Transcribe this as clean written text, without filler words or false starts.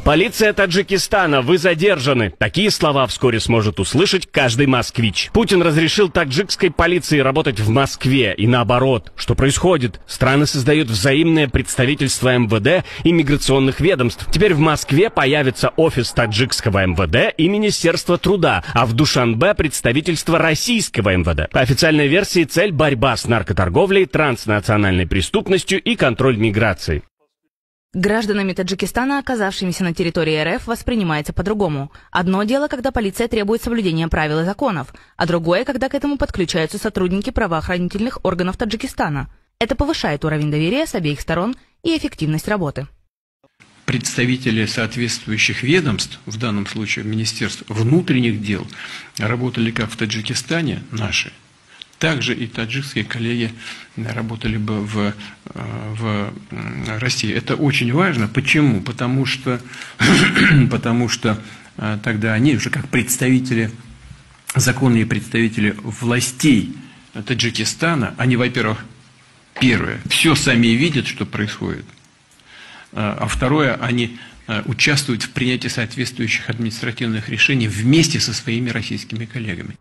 Полиция Таджикистана, вы задержаны. Такие слова вскоре сможет услышать каждый москвич. Путин разрешил таджикской полиции работать в Москве и наоборот. Что происходит? Страны создают взаимное представительство МВД и миграционных ведомств. Теперь в Москве появится офис таджикского МВД и Министерства труда, а в Душанбе представительство российского МВД. По официальной версии цель – борьба с наркоторговлей, транснациональной преступностью и контроль миграции. Гражданами Таджикистана, оказавшимися на территории РФ, воспринимается по-другому. Одно дело, когда полиция требует соблюдения правил и законов, а другое, когда к этому подключаются сотрудники правоохранительных органов Таджикистана. Это повышает уровень доверия с обеих сторон и эффективность работы. Представители соответствующих ведомств, в данном случае Министерств внутренних дел, работали как в Таджикистане, наши, также и таджикские коллеги работали бы в России. Это очень важно. Почему? Потому что тогда они уже как представители, законные представители властей Таджикистана, они, во-первых, первое, все сами видят, что происходит, а второе, они участвуют в принятии соответствующих административных решений вместе со своими российскими коллегами.